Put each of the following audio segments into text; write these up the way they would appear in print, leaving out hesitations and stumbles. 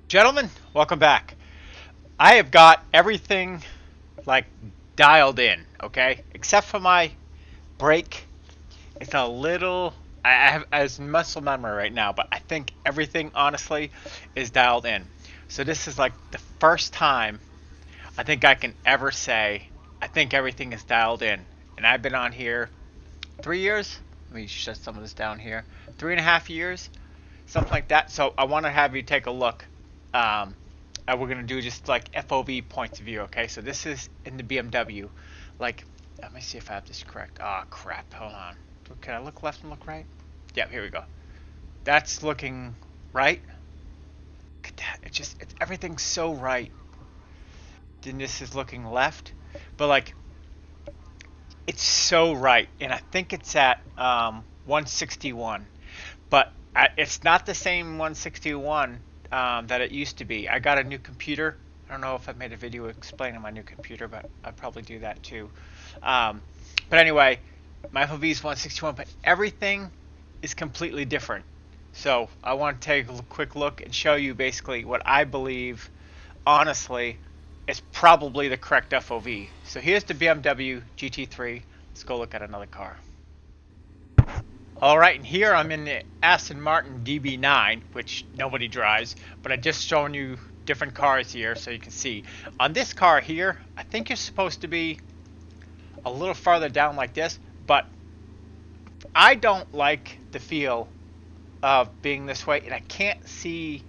Gentlemen, welcome back. I have got everything like dialed in, okay? Except for my brake. It's a little, I have as muscle memory right now, but I think everything honestly is dialed in. So this is like the first time I think I can ever say I think everything is dialed in. And I've been on here 3 years. Let me shut some of this down here. 3.5 years, something like that. So I want to have you take a look. We're going to do just like FOV points of view, okay? So this is in the BMW. Like, let me see if I have this correct. Oh, crap. Hold on. Can I look left and look right? Yeah, here we go. That's looking right. Look at that. It's everything's so right. Then this is looking left. But, like, it's so right. And I think it's at 161. But it's not the same 161 that it used to be. I got a new computer. I don't know if I've made a video explaining my new computer, but I'll probably do that too. But anyway, my FOV is 161, but everything is completely different. So I want to take a quick look and show you basically what I believe, honestly, is probably the correct FOV. So here's the BMW GT3. Let's go look at another car. Alright, and here I'm in the Aston Martin DB9, which nobody drives, but I'm just showing you different cars here so you can see. On this car here, I think you're supposed to be a little farther down like this, but I don't like the feel of being this way, and I can't see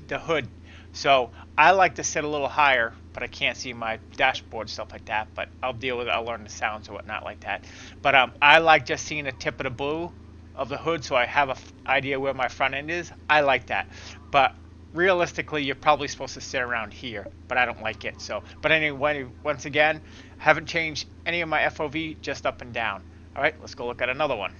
the hood. So I like to sit a little higher, but I can't see my dashboard and stuff like that, but I'll deal with it. I'll learn the sounds or whatnot like that. But I like just seeing the tip of the blue of the hood so I have an idea where my front end is. I like that. But realistically, you're probably supposed to sit around here, but I don't like it. So, but anyway, once again, haven't changed any of my FOV, just up and down. All right, let's go look at another one.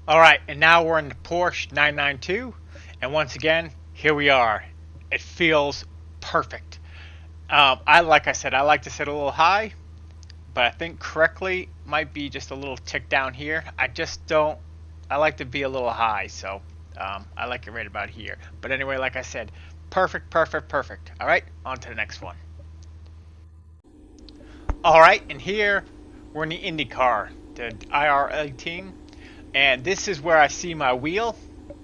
All right, and now we're in the Porsche 992, and once again, here we are. It feels perfect. Like I said, I like to sit a little high, but I think correctly might be just a little tick down here. I like to be a little high, so I like it right about here. But anyway, like I said, perfect. All right, on to the next one. All right, and here we're in the Indy car, the IR18, and this is where I see my wheel.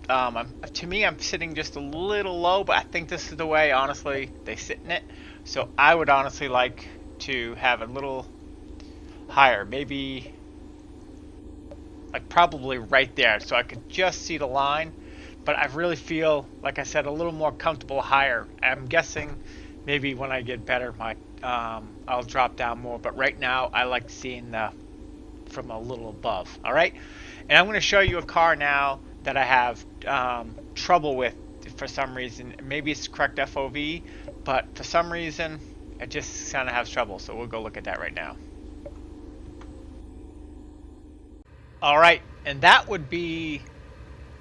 To me, I'm sitting just a little low, but I think this is the way, honestly, they sit in it. So I would honestly like to have a little higher, maybe like probably right there, so I could just see the line. But I really feel, like I said, a little more comfortable higher. I'm guessing maybe when I get better, I'll drop down more. But right now, I like seeing from a little above. All right, and I'm going to show you a car now that I have trouble with for some reason. Maybe it's correct FOV, but for some reason, it just kind of has trouble. So we'll go look at that right now. All right, and that would be,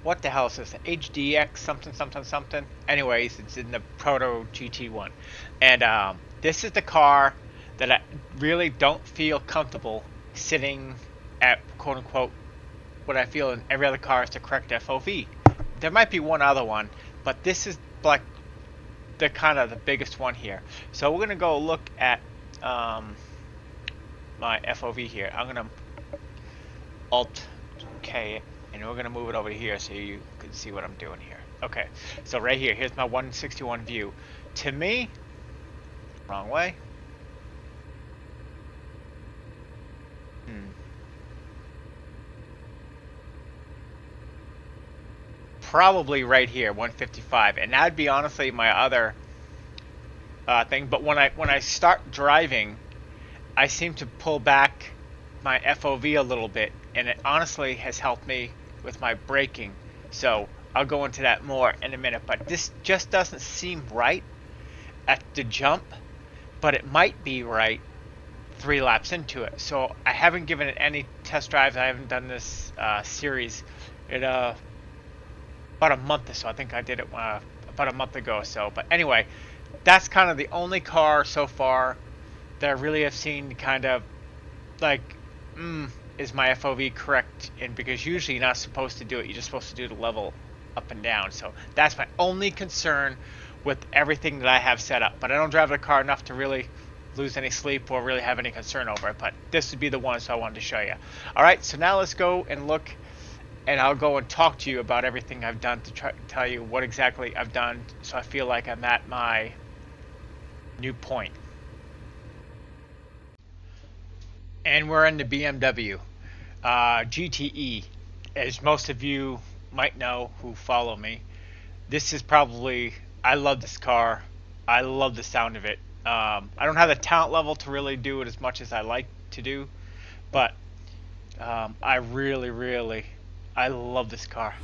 what the hell is this? HDX something. Anyways, it's in the Proto GT1, and this is the car that I really don't feel comfortable sitting at, quote unquote, what I feel in every other car is the correct FOV. There might be one other one, but this is like the kind of the biggest one here. So we're gonna go look at my FOV here. I'm gonna Alt K, and we're gonna move it over here so you can see what I'm doing here. Okay, so right here, here's my 161 view. To me, wrong way. Probably right here, 155, and that'd be honestly my other thing. But when I start driving, I seem to pull back my FOV a little bit, and it honestly has helped me with my braking. So I'll go into that more in a minute, but this just doesn't seem right at the jump, but it might be right 3 laps into it. So I haven't given it any test drives. I haven't done this series in about a month or so. I think I did it about a month ago or so. But anyway, that's kind of the only car so far that I really have seen kind of like, is my FOV correct? And because usually you're not supposed to do it, you're just supposed to do the level up and down. So that's my only concern with everything that I have set up. But I don't drive the car enough to really lose any sleep or really have any concern over it. But this would be the one, so I wanted to show you. All right, so now let's go and look, and I'll go and talk to you about everything I've done to try to tell you what exactly I've done, so I feel like I'm at my new point. And we're in the BMW GTE. As most of you might know who follow me, this is probably, I love this car. I love the sound of it. I don't have the talent level to really do it as much as I like to do, but I really, I love this car.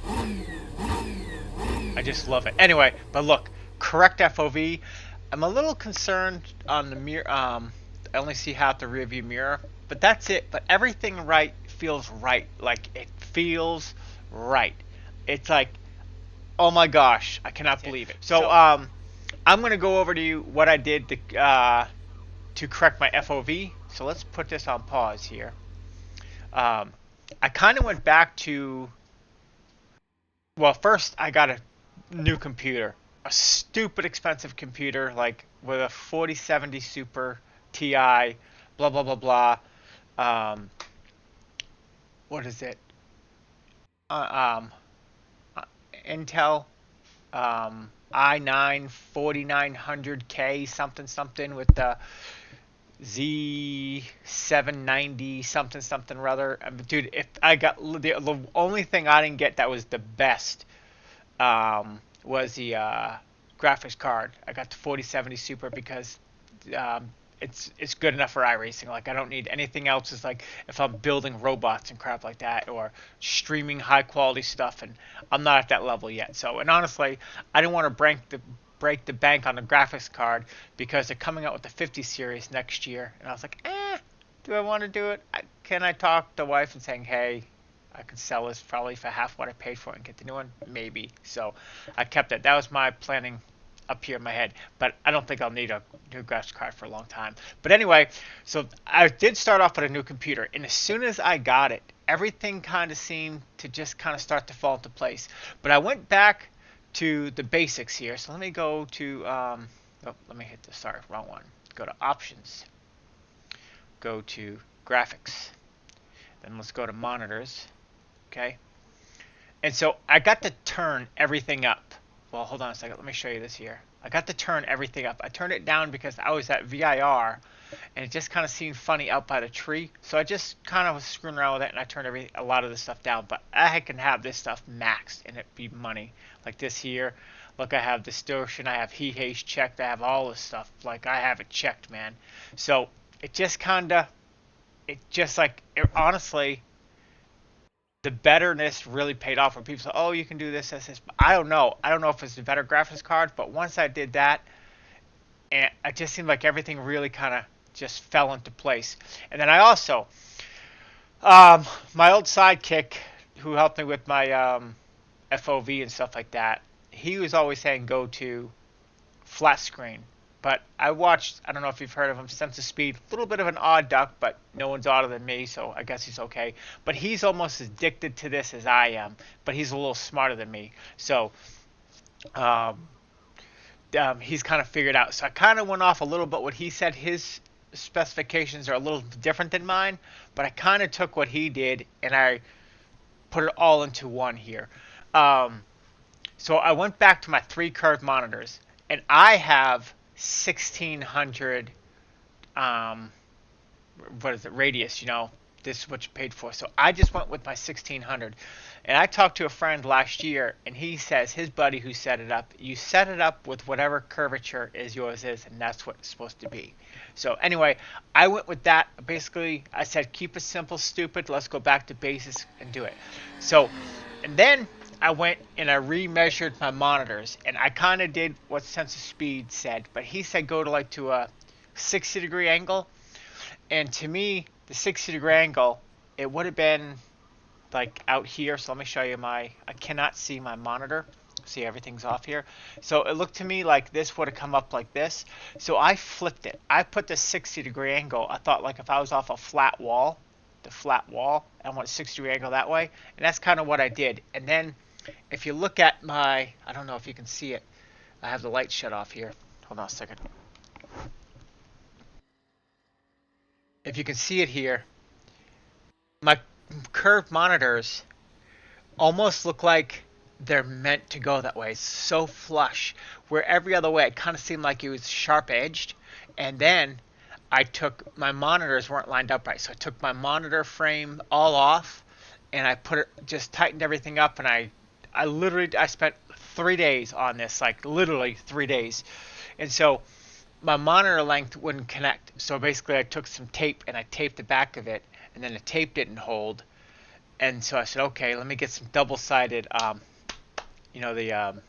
I just love it. Anyway, but look, correct FOV. I'm a little concerned on the mirror. I only see half the rear view mirror, but that's it. But everything right feels right. Like, it feels right. It's like, oh my gosh, I cannot believe it. So I'm going to go over to you what I did to correct my FOV. So let's put this on pause here. I kind of went back to, well, first I got a new computer. A stupid expensive computer, like with a 4070 Super TI, blah, blah, blah, blah. What is it? Intel i9 4900K something with the Z790 something rather. Dude, if I got the only thing I didn't get that was the best was the graphics card. I got the 4070 Super because it's good enough for iRacing. Like, I don't need anything else. Is like if I'm building robots and crap like that, or streaming high quality stuff, and I'm not at that level yet. So, and honestly, I didn't want to break the bank on the graphics card because they're coming out with the 50 series next year, and I was like, do I want to do it? Can I talk to the wife and saying, hey, I could sell this probably for half what I paid for it and get the new one? Maybe. So I kept it. That was my planning up here in my head, but I don't think I'll need a new graphics card for a long time. But anyway, so I did start off with a new computer, and as soon as I got it, everything kind of seemed to just kind of start to fall into place. But I went back to the basics here. So let me go to, let me hit the, sorry, wrong one. Go to options. Go to graphics. Then let's go to monitors. Okay. And so I got to turn everything up. Well, hold on a second. Let me show you this here. I got to turn everything up. I turned it down because I was at VIR, and it just kind of seemed funny out by the tree. So I just kind of was screwing around with it, and I turned a lot of this stuff down. But I can have this stuff maxed, and it be money. Like this here. Look, I have distortion. I have heat haze checked. I have all this stuff. Like, I have it checked, man. So it just kind of, honestly, the betterness really paid off when people say, oh, you can do this. But I don't know. I don't know if it's a better graphics card, but once I did that, and it just seemed like everything really kind of just fell into place. And then I also, my old sidekick who helped me with my FOV and stuff like that, he was always saying go to flat screen. But I watched, I don't know if you've heard of him, Sense of Speed. A little bit of an odd duck, but no one's odder than me, so I guess he's okay. But he's almost as addicted to this as I am, but he's a little smarter than me. So he's kind of figured out. So I kind of went off a little bit what he said. His specifications are a little different than mine, but I kind of took what he did and I put it all into one here. So I went back to my 3 curved monitors, and I have 1600 what is it, radius, this is what you paid for. So I just went with my 1600, and I talked to a friend last year, and he says his buddy who set it up, you set it up with whatever curvature is yours is, and that's what it's supposed to be. So anyway, I went with that. Basically, I said keep it simple, stupid, let's go back to basics and do it. So And then I went and I remeasured my monitors, and I kind of did what Sense of Speed said, but he said go to like to a 60-degree angle, and to me the 60-degree angle, it would have been like out here. So let me show you I cannot see my monitor. See, everything's off here. So it looked to me like this would have come up like this. So I flipped it. I put the 60-degree angle. I thought like if I was off a flat wall, I want a 60-degree angle that way. And that's kind of what I did. And then if you look at I don't know if you can see it. I have the light shut off here. Hold on a second. If you can see it here, my curved monitors almost look like they're meant to go that way. It's so flush. Where every other way, it kind of seemed like it was sharp edged. And then I took my monitors weren't lined up right, so I took my monitor frame all off, and I just tightened everything up, and I spent 3 days on this, like literally 3 days, and so my monitor length wouldn't connect. So basically, I took some tape and I taped the back of it, and then the tape didn't hold. And so I said, okay, let me get some double-sided, the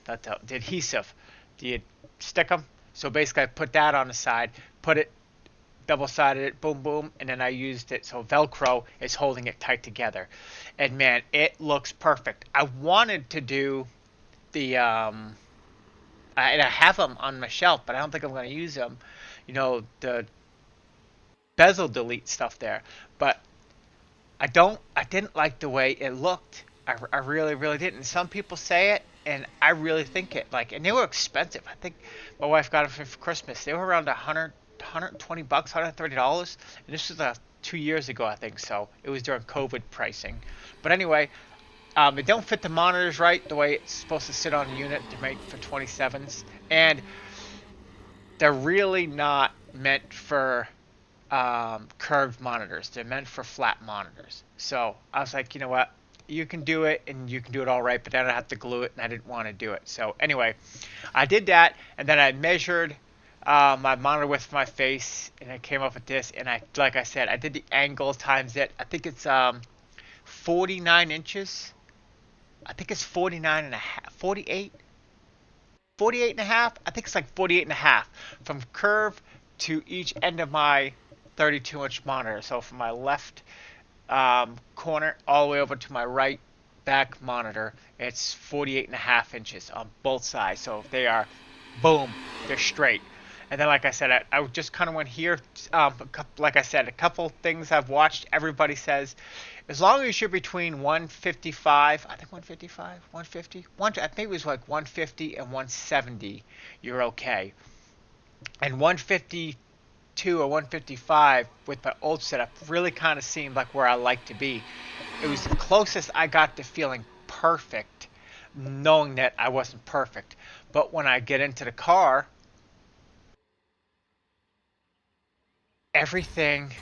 adhesive. Do you stick them? So basically, I put that on the side, put it, double-sided it, boom, boom, and then I used it so Velcro is holding it tight together. And man, it looks perfect. I wanted to do and I have them on my shelf, but I don't think I'm going to use them. The bezel delete stuff there, but I didn't like the way it looked. I really, really didn't. And some people say it, and I really think it. And they were expensive. I think my wife got them for Christmas. They were around $120, $130, and this was 2 years ago, I think. So it was during COVID pricing. But anyway, it don't fit the monitors right the way it's supposed to sit on a unit to make for 27s, and they're really not meant for curved monitors. They're meant for flat monitors. So I was like, you know what? You can do it, and you can do it all right, but then I have to glue it, and I didn't want to do it. So anyway, I did that, and then I measured my monitor width for my face, and I came up with this. And like I said, I did the angle times it. I think it's 49 inches. I think it's 49 and a half, 48 and a half. I think it's like 48 and a half from curve to each end of my 32-inch monitor. So from my left corner all the way over to my right back monitor, it's 48 and a half inches on both sides. So they are, boom, they're straight. And then, like I said, I just kind of went here. Like I said, a couple things I've watched. Everybody says, as long as you're between 155, I think 155, 150, I think it was like 150 and 170, you're okay. And 152 or 155 with my old setup really kind of seemed like where I like to be. It was the closest I got to feeling perfect, knowing that I wasn't perfect. But when I get into the car, everything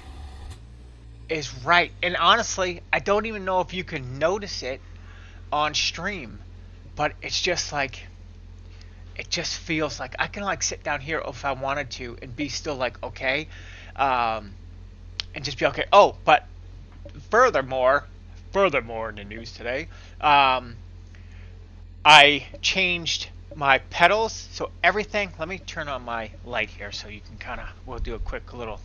is right. And honestly, I don't even know if you can notice it on stream, but it's just like, it just feels like I can sit down here if I wanted to and be still okay, and just be okay. Oh, but furthermore in the news today, I changed my pedals. So everything, let me turn on my light here so you can we'll do a quick little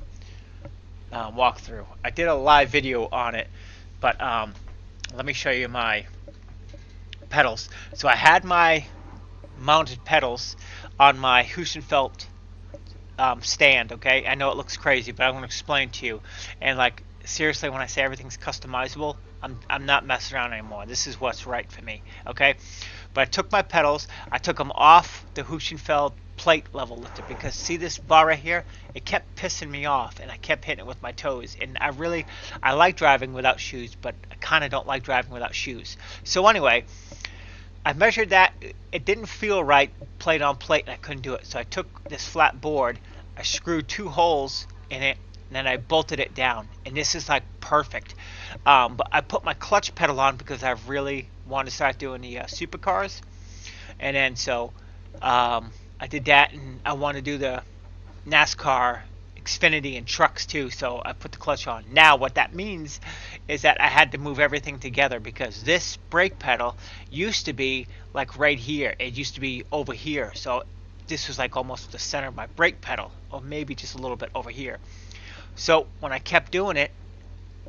walkthrough. I did a live video on it, but let me show you my pedals. So I had my mounted pedals on my Husenfeld stand. Okay, I know it looks crazy, but I'm going to explain to you. And seriously, when I say everything's customizable, I'm not messing around anymore. This is what's right for me. Okay, but I took my pedals, I took them off the Husenfeld plate level lifter, because see this bar right here, it kept pissing me off, and I kept hitting it with my toes. And I like driving without shoes, but I kind of don't like driving without shoes. So anyway, I measured that. It didn't feel right plate on plate, and I couldn't do it. So I took this flat board, I screwed 2 holes in it, and then I bolted it down, and this is perfect. But I put my clutch pedal on because I really want to start doing the supercars, and then so I did that, and I want to do the NASCAR Xfinity and trucks too, so I put the clutch on. Now what that means is that I had to move everything together, because this brake pedal used to be like right here. It used to be over here, so this was like almost the center of my brake pedal, or maybe just a little bit over here. So when I kept doing it,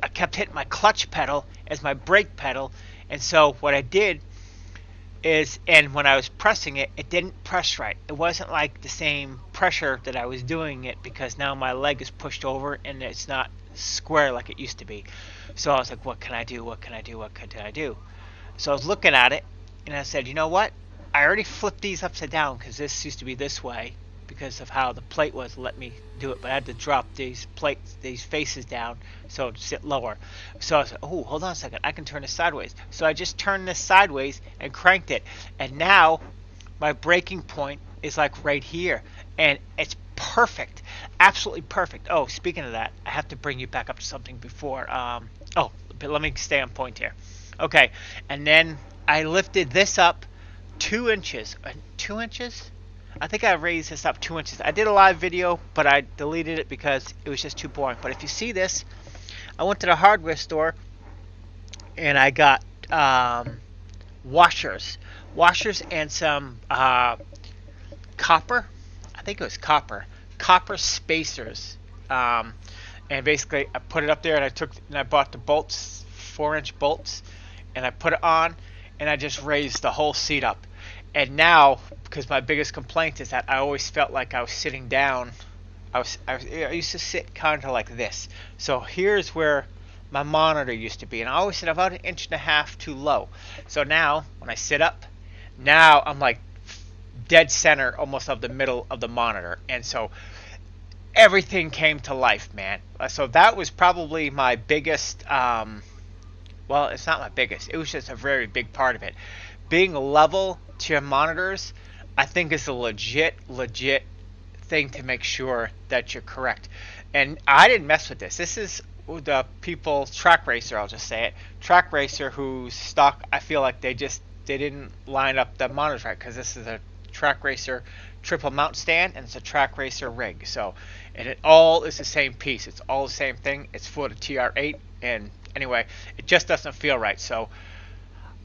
I kept hitting my clutch pedal as my brake pedal, and so what I did is, and when I was pressing it, it didn't press right. It wasn't like the same pressure that I was doing it, because now my leg is pushed over and it's not square like it used to be. So I was like, what can I do? What can I do? What can I do? So I was looking at it and I said, you know what? I already flipped these upside down, because this used to be this way because of how the plate was let me do it, but I had to drop these faces down so to sit lower. So I said, oh, hold on a second, I can turn this sideways. So I just turned this sideways and cranked it, and now my braking point is like right here, and it's perfect, absolutely perfect. Oh, speaking of that, I have to bring you back up to something before. Oh, but let me stay on point here. Okay, and then I lifted this up 2 inches. 2 inches? I think I raised this up 2 inches. I did a live video, but I deleted it because it was just too boring. But if you see this, I went to the hardware store and I got washers and some copper. I think it was copper spacers. And basically, I put it up there, and I bought the bolts, 4-inch bolts, and I put it on, and I just raised the whole seat up. And now, because my biggest complaint is that I always felt like I was sitting down, I used to sit kind of like this. So here's where my monitor used to be, and I always sit about 1.5 inches too low. So now, when I sit up, now I'm like dead center, almost of the middle of the monitor, and so everything came to life, man. So that was probably my biggest. Well, it's not my biggest. It was just a very big part of it. Being level to your monitors, I think, is a legit thing to make sure that you're correct. And I didn't mess with this. This is the people, Track Racer, I'll just say it, Track Racer, whose stock, I feel like they didn't line up the monitors right, because this is a Track Racer triple mount stand and it's a Track Racer rig. So, and it all is the same piece. It's all the same thing. It's for the TR8, and anyway, it just doesn't feel right. So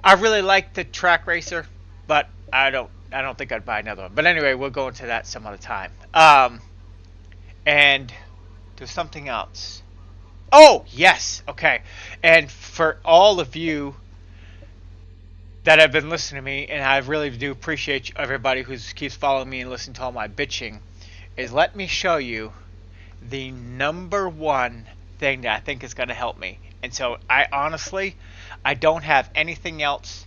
I really like the Track Racer, but I don't think I'd buy another one. But anyway, we'll go into that some other time. And there's something else. Oh, yes. Okay. And for all of you that have been listening to me, and I really do appreciate everybody who keeps following me and listening to all my bitching, is let me show you the number one thing that I think is going to help me. And so I honestly don't have anything else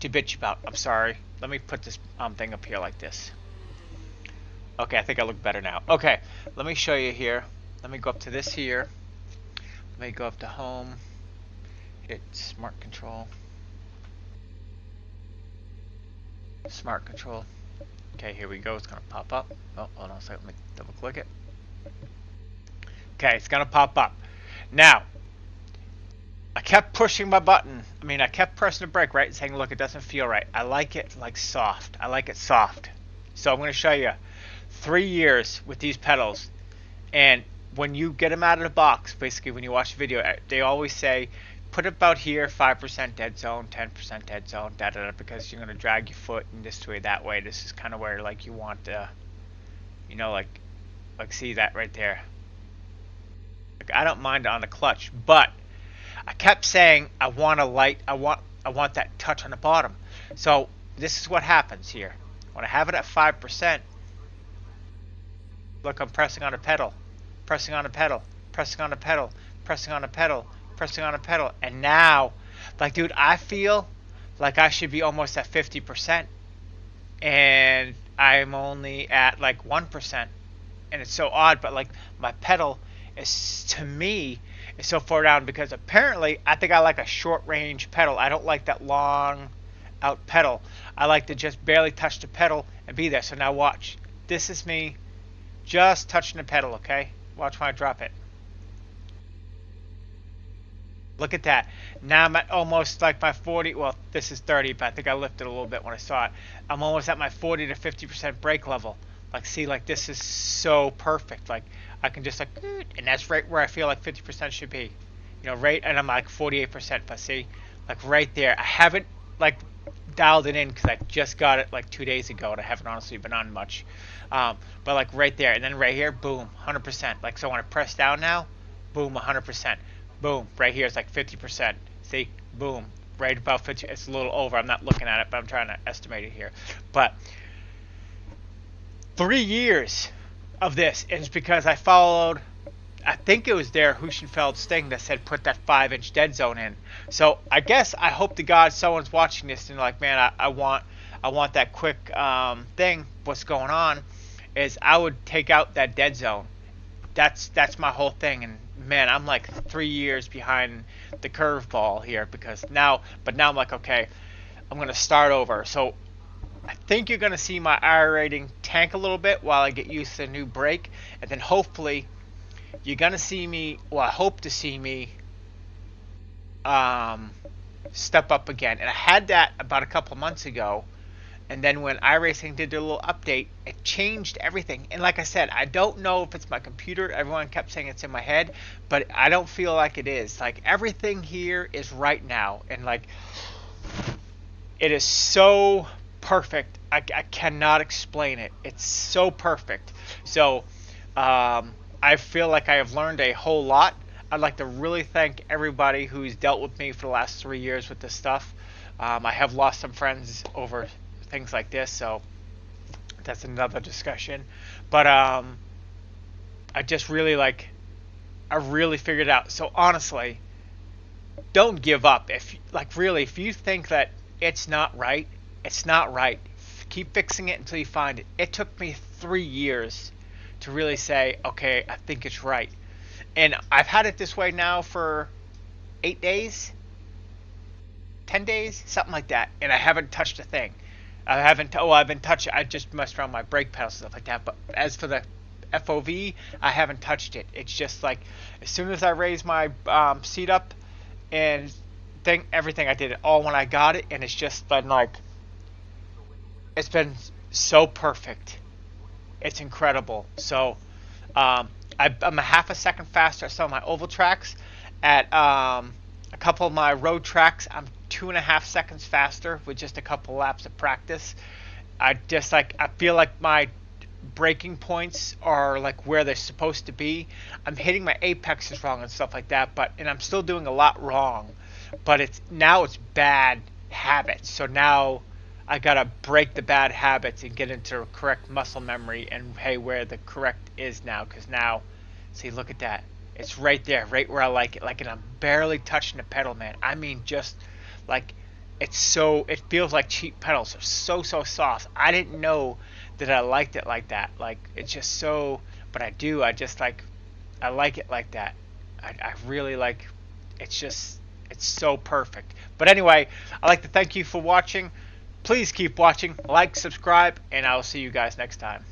to bitch about. I'm sorry. Let me put this thing up here like this. Okay, I think I look better now. Okay, let me show you here. Let me go up to this here. Let me go up to home. Hit smart control. Smart control. Okay, here we go. It's going to pop up. Oh, hold on a second. Let me double click it. Okay, it's going to pop up. Now, I kept pushing my button. I kept pressing the brake, right, and saying, look, it doesn't feel right. I like it like soft. I like it soft. So I'm going to show you 3 years with these pedals. And when you get them out of the box, basically when you watch the video, they always say, put it about here, 5% dead zone, 10% dead zone, da-da-da, because you're going to drag your foot in this way, that way. This is kind of where, like, you want to, you know, like see that right there. Like, I don't mind it on the clutch, but I kept saying I want a light, I want that touch on the bottom. So this is what happens here. When I have it at 5%, look, I'm pressing on a pedal, pressing on a pedal, pressing on a pedal, pressing on a pedal, pressing on a pedal, and now, like, dude, I feel like I should be almost at 50%, and I'm only at like 1%, and it's so odd. But like, my pedal is, to me, is so far down, because apparently I think I like a short range pedal. I don't like that long out pedal. I like to just barely touch the pedal and be there. So now watch. This is me just touching the pedal, okay? Watch when I drop it. Look at that. Now I'm at almost like my 40, well, this is 30, but I think I lifted a little bit when I saw it. I'm almost at my 40 to 50% brake level. Like, see, like, this is so perfect. Like, I can just, like, and that's right where I feel like 50% should be. You know, right, and I'm like 48%, but see, like, right there. I haven't, like, dialed it in because I just got it, like, 2 days ago, and I haven't honestly been on much. But, like, right there, and then right here, boom, 100%. Like, so when I press down now, boom, 100%. Boom, right here, it's like 50%. See, boom, right about 50. It's a little over. I'm not looking at it, but I'm trying to estimate it here. But 3 years of this, and it's because I followed, I think it was there Huschenfeld's thing that said put that 5-inch dead zone in. So I guess I hope to God someone's watching this and like, man, I want that quick thing. What's going on is I would take out that dead zone. That's my whole thing. And man, I'm like 3 years behind the curveball here because now I'm like, okay, I'm gonna start over. So I think you're going to see my I rating tank a little bit while I get used to the new brake. And then hopefully you're going to see me, well, I hope to see me step up again. And I had that about a couple months ago. And then when iRacing did their little update, it changed everything. And like I said, I don't know if it's my computer. Everyone kept saying it's in my head. But I don't feel like it is. Like everything here is right now. And like it is so perfect. I cannot explain it. It's so perfect. So I feel like I have learned a whole lot. I'd like to really thank everybody who's dealt with me for the last 3 years with this stuff. I have lost some friends over things like this, so that's another discussion. But I just really I really figured it out. So honestly, don't give up. If you think that it's not right, it's not right. Keep fixing it until you find it. It took me 3 years to really say, okay, I think it's right. And I've had it this way now for 8 days, 10 days, something like that. And I haven't touched a thing. I've been touching, I just messed around my brake pedals and stuff like that. But as for the FOV, I haven't touched it. It's just like, as soon as I raise my seat up and everything, I did it all when I got it. And it's just been like, it's been so perfect. It's incredible. So I'm a half a second faster at some of my oval tracks. At a couple of my road tracks, I'm 2.5 seconds faster with just a couple laps of practice. I feel like my braking points are like where they're supposed to be. I'm hitting my apexes wrong and stuff like that, and I'm still doing a lot wrong. But it's bad habits. So now I gotta break the bad habits and get into correct muscle memory and where the correct is now. Because now, see, look at that. It's right there, right where I like it. Like, and I'm barely touching the pedal, man. I mean, just like, it feels like cheap pedals. They're so soft. I didn't know that I liked it like that. Like, it's just so, but I do. I like it like that. I really like, it's so perfect. But anyway, I'd like to thank you for watching. Please keep watching, like, subscribe, and I will see you guys next time.